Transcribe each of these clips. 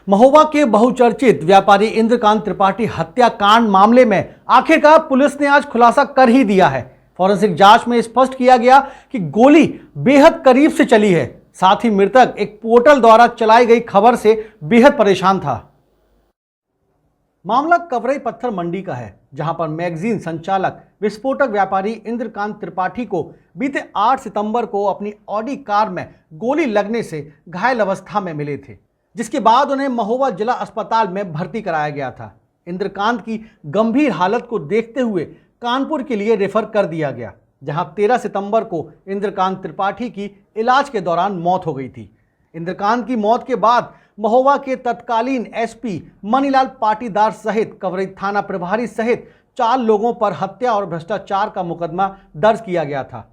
महोबा के बहुचर्चित व्यापारी इंद्रकांत त्रिपाठी हत्याकांड मामले में आखिरकार पुलिस ने आज खुलासा कर ही दिया है। फॉरेंसिक जांच में स्पष्ट किया गया कि गोली बेहद करीब से चली है। साथ ही मृतक एक पोर्टल द्वारा चलाई गई खबर से बेहद परेशान था। मामला कवरई पत्थर मंडी का है, जहां पर मैगजीन संचालक विस्फोटक व्यापारी इंद्रकांत त्रिपाठी को बीते 8 सितंबर को अपनी ऑडी कार में गोली लगने से घायल अवस्था में मिले थे, जिसके बाद उन्हें महोबा जिला अस्पताल में भर्ती कराया गया था। इंद्रकांत की गंभीर हालत को देखते हुए कानपुर के लिए रेफर कर दिया गया, जहां 13 सितंबर को इंद्रकांत त्रिपाठी की इलाज के दौरान मौत हो गई थी। इंद्रकांत की मौत के बाद महोबा के तत्कालीन एसपी मनीलाल पाटीदार सहित कवरई थाना प्रभारी सहित 4 लोगों पर हत्या और भ्रष्टाचार का मुकदमा दर्ज किया गया था।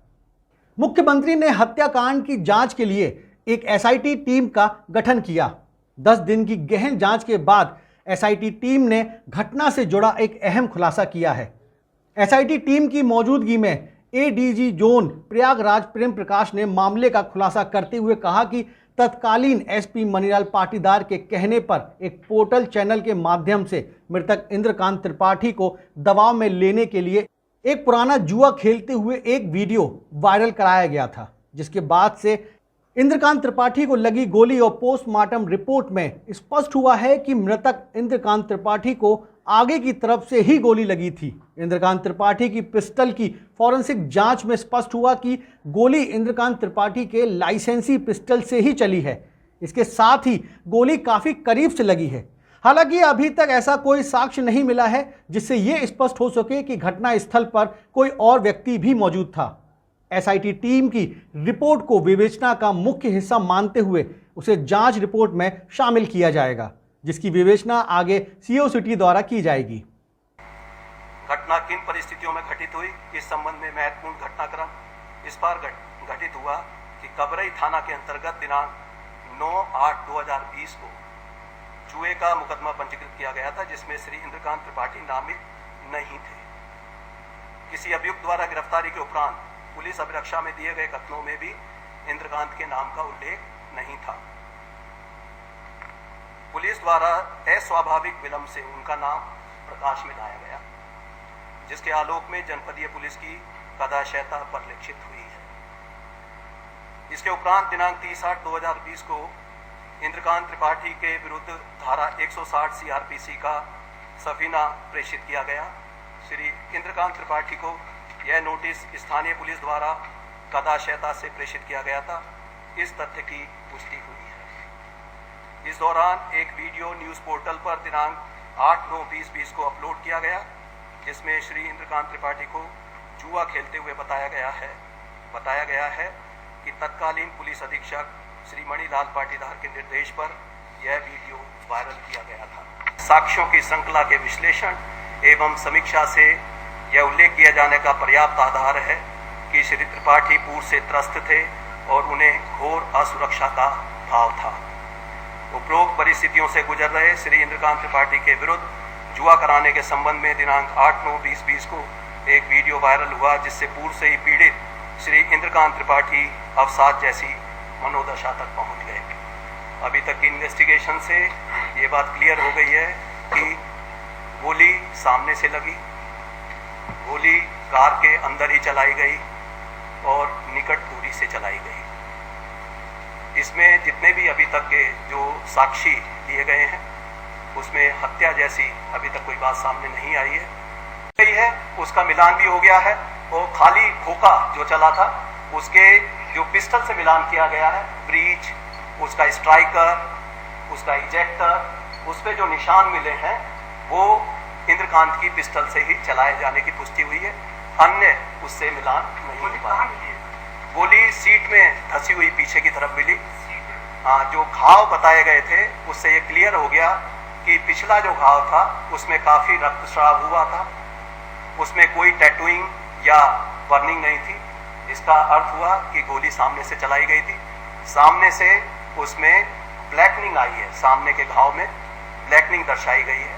मुख्यमंत्री ने हत्याकांड की जांच के लिए एक एसआईटी टीम का गठन किया। 10 दिन की गहन जांच के बाद एसआईटी टीम ने घटना से जुड़ा एक अहम खुलासा किया है। एसआईटी टीम की मौजूदगी में एडीजी जोन प्रयागराज प्रेम प्रकाश ने मामले का खुलासा करते हुए कहा कि तत्कालीन एसपी मनीलाल पाटीदार के कहने पर एक पोर्टल चैनल के माध्यम से मृतक इंद्रकांत त्रिपाठी को दबाव में लेने के लिए एक पुराना जुआ खेलते हुए एक वीडियो वायरल कराया गया था, जिसके बाद से इंद्रकांत त्रिपाठी को लगी गोली और पोस्टमार्टम रिपोर्ट में स्पष्ट हुआ है कि मृतक इंद्रकांत त्रिपाठी को आगे की तरफ से ही गोली लगी थी। इंद्रकांत त्रिपाठी की पिस्टल की फॉरेंसिक जांच में स्पष्ट हुआ कि गोली इंद्रकांत त्रिपाठी के लाइसेंसी पिस्टल से ही चली है। इसके साथ ही गोली काफ़ी करीब से लगी है। हालांकि अभी तक ऐसा कोई साक्ष्य नहीं मिला है जिससे ये स्पष्ट हो सके कि घटना स्थल पर कोई और व्यक्ति भी मौजूद था। एसआईटी टीम की रिपोर्ट को विवेचना का मुख्य हिस्सा मानते हुए उसे जांच रिपोर्ट में शामिल किया जाएगा, जिसकी विवेचना आगे सीओ सिटी द्वारा की जाएगी। घटना किन परिस्थितियों में घटित हुई, इस संबंध में महत्वपूर्ण घटनाक्रम इस बार घटित हुआ कि कवरई थाना के अंतर्गत दिनांक 9/8/2020 को जुए का मुकदमा पंजीकृत किया गया था, जिसमें श्री इंद्रकांत त्रिपाठी नामित नहीं थे। किसी अभियुक्त द्वारा गिरफ्तारी के उपरांत पुलिस अभिरक्षा में दिए गए कथनों में भी इंद्रकांत के नाम का उल्लेख नहीं था। पुलिस द्वारा अस्वाभाविक विलंब से उनका नाम प्रकाश में लाया गया, जिसके आलोक में जनपदीय पुलिस की कदाशयता परिलक्षित हुई है। इसके उपरांत दिनांक 30/8/2020 को इंद्रकांत त्रिपाठी के विरुद्ध धारा 160 सीआरपीसी का सफीना प्रेषित किया गया। श्री इंद्रकांत त्रिपाठी को यह नोटिस स्थानीय पुलिस द्वारा कदाशयता से प्रेषित किया गया था। इस तथ्य की पुष्टि हुई है। इस दौरान एक वीडियो न्यूज़ पोर्टल पर दिनांक 8/9/2020 को अपलोड किया गया, जिसमें श्री इंद्रकांत त्रिपाठी को जुआ खेलते हुए बताया गया है कि तत्कालीन पुलिस अधीक्षक श्री मणिलाल पाटीदार के निर्देश पर यह वीडियो वायरल किया गया था। साक्ष्यों की श्रृंखला के विश्लेषण एवं समीक्षा से यह उल्लेख किया जाने का पर्याप्त आधार है कि श्री त्रिपाठी पूर्व से त्रस्त थे और उन्हें घोर असुरक्षा का भाव था। उपरोक्त परिस्थितियों से गुजर रहे श्री इंद्रकांत त्रिपाठी के विरुद्ध जुआ कराने के संबंध में दिनांक 8/9/2020 को एक वीडियो वायरल हुआ, जिससे पूर्व से ही पीड़ित श्री इंद्रकांत त्रिपाठी अवसाद जैसी मनोदशा तक पहुंच गए। अभी तक की इन्वेस्टिगेशन से ये बात क्लियर हो गई है कि गोली सामने से लगी, गोली कार के अंदर ही चलाई गई और निकट दूरी से चलाई गई। इसमें जितने भी अभी तक के जो साक्षी दिए गए हैं, उसमें हत्या जैसी अभी तक कोई बात सामने नहीं आई है। उसका मिलान भी हो गया है और खाली खोखा जो चला था उसके जो पिस्टल से मिलान किया गया है, ब्रीच, उसका स्ट्राइकर, उसका इजेक्टर, उस पे जो निशान मिले हैं वो इंद्रकांत की पिस्टल से ही चलाए जाने की पुष्टि हुई है। अन्य उससे मिलान नहीं हो पाया। गोली सीट में धंसी हुई पीछे की तरफ मिली। हाँ, जो घाव बताए गए थे उससे ये क्लियर हो गया कि पिछला जो घाव था उसमें काफ़ी रक्तस्राव हुआ था, उसमें कोई टैटूइंग या बर्निंग नहीं थी। इसका अर्थ हुआ कि गोली सामने से चलाई गई थी। सामने से उसमें ब्लैकनिंग आई है, सामने के घाव में ब्लैकनिंग दर्शाई गई है,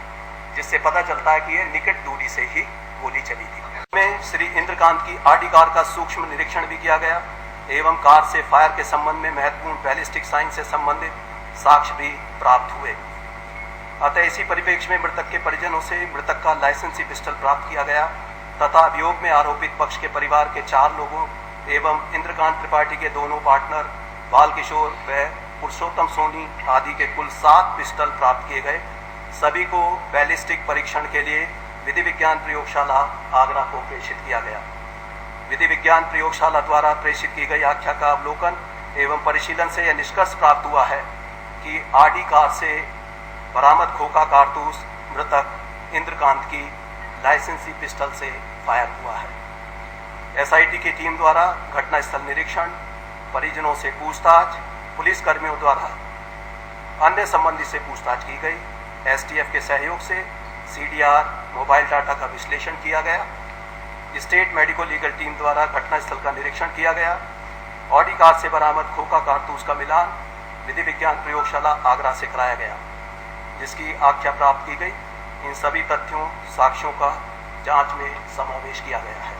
जिससे पता चलता है कि यह निकट दूरी से ही गोली चली थी। में श्री इंद्रकांत की आडी कार का सूक्ष्म निरीक्षण भी किया गया एवं कार से फायर के संबंध में महत्वपूर्ण बैलिस्टिक साइंस से संबंधित साक्ष्य भी प्राप्त हुए। अतः इसी परिप्रेक्ष्य में मृतक के परिजनों से मृतक का लाइसेंसी पिस्टल प्राप्त किया गया तथा अभियोग में आरोपित पक्ष के परिवार के 4 लोगों एवं इंद्रकांत त्रिपाठी के दोनों पार्टनर बाल किशोर व पुरुषोत्तम सोनी आदि के कुल 7 पिस्टल प्राप्त किए गए। सभी को बैलिस्टिक परीक्षण के लिए विधि विज्ञान प्रयोगशाला आगरा को प्रेषित किया गया। विधि विज्ञान प्रयोगशाला द्वारा प्रेषित की गई आख्या का अवलोकन एवं परिशीलन से यह निष्कर्ष प्राप्त हुआ है कि आरडी कार से बरामद खोखा कारतूस मृतक इंद्रकांत की लाइसेंसी पिस्टल से फायर हुआ है। एसआईटी की टीम द्वारा घटनास्थल निरीक्षण, परिजनों से पूछताछ, पुलिस कर्मियों द्वारा अन्य संबंधी से पूछताछ की गई। एसटीएफ के सहयोग से सीडीआर मोबाइल डाटा का विश्लेषण किया गया। स्टेट मेडिको लीगल टीम द्वारा घटनास्थल का निरीक्षण किया गया। ऑडी कार से बरामद खोखा कारतूस का मिलान विधि विज्ञान प्रयोगशाला आगरा से कराया गया, जिसकी आख्या प्राप्त की गई। इन सभी तथ्यों साक्ष्यों का जांच में समावेश किया गया है।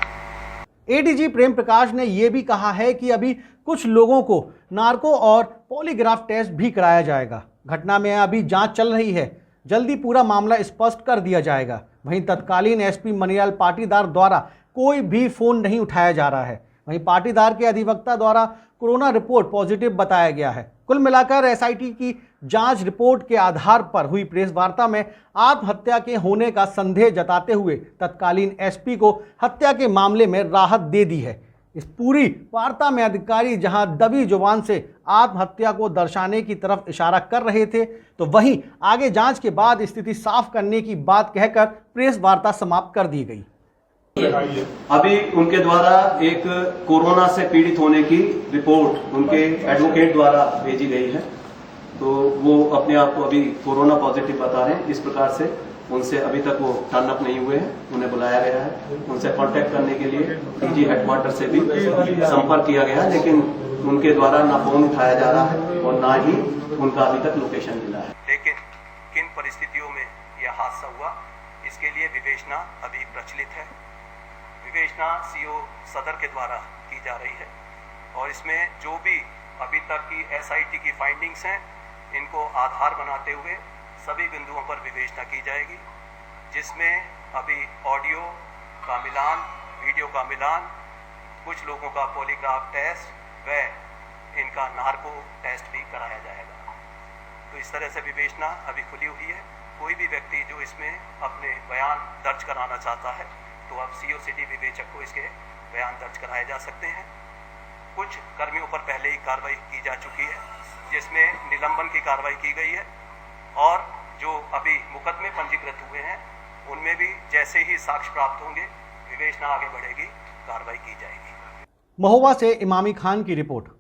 एडीजी प्रेम प्रकाश ने यह भी कहा है कि अभी कुछ लोगों को नार्को और पॉलीग्राफ टेस्ट भी कराया जाएगा। घटना में अभी जांच चल रही है, जल्दी पूरा मामला स्पष्ट कर दिया जाएगा। वहीं तत्कालीन एसपी मनिलाल पाटीदार द्वारा कोई भी फोन नहीं उठाया जा रहा है। वहीं पाटीदार के अधिवक्ता द्वारा कोरोना रिपोर्ट पॉजिटिव बताया गया है। कुल मिलाकर एसआईटी की जांच रिपोर्ट के आधार पर हुई प्रेस वार्ता में आत्महत्या के होने का संदेह जताते हुए तत्कालीन एसपी को हत्या के मामले में राहत दे दी है। इस पूरी वार्ता में अधिकारी जहां दबी जुबान से आत्महत्या को दर्शाने की तरफ इशारा कर रहे थे, तो वहीं आगे जांच के बाद स्थिति साफ करने की बात कहकर प्रेस वार्ता समाप्त कर दी गई। अभी उनके द्वारा एक कोरोना से पीड़ित होने की रिपोर्ट उनके एडवोकेट द्वारा भेजी गई है, तो वो अपने आप को अभी कोरोना पॉजिटिव बता रहे हैं। इस प्रकार से उनसे अभी तक वो टर्न अप नहीं हुए हैं, उन्हें बुलाया गया है। उनसे कांटेक्ट करने के लिए डीजी हेडक्वार्टर से भी संपर्क किया गया है, लेकिन उनके द्वारा ना फोन उठाया जा रहा है और ना ही उनका अभी तक लोकेशन मिला है। लेकिन किन परिस्थितियों में यह हादसा हुआ, इसके लिए विवेचना अभी प्रचलित है। विवेचना सीओ सदर के द्वारा की जा रही है और इसमें जो भी अभी तक की एसआईटी की फाइंडिंग्स हैं, इनको आधार बनाते हुए सभी बिंदुओं पर विवेचना की जाएगी, जिसमें अभी ऑडियो का मिलान, वीडियो का मिलान, कुछ लोगों का पॉलीग्राफ टेस्ट व इनका नार्को टेस्ट भी कराया जाएगा। तो इस तरह से विवेचना अभी खुली हुई है। कोई भी व्यक्ति जो इसमें अपने बयान दर्ज कराना चाहता है, तो अब सीओ सिटी विवेचक को इसके बयान दर्ज कराए जा सकते हैं। कुछ कर्मियों पर पहले ही कार्रवाई की जा चुकी है, जिसमें निलंबन की कार्रवाई की गई है और जो अभी मुकदमे पंजीकृत हुए हैं, उनमें भी जैसे ही साक्ष्य प्राप्त होंगे, विवेचना आगे बढ़ेगी, कार्रवाई की जाएगी। महोबा से इमामी खान की रिपोर्ट।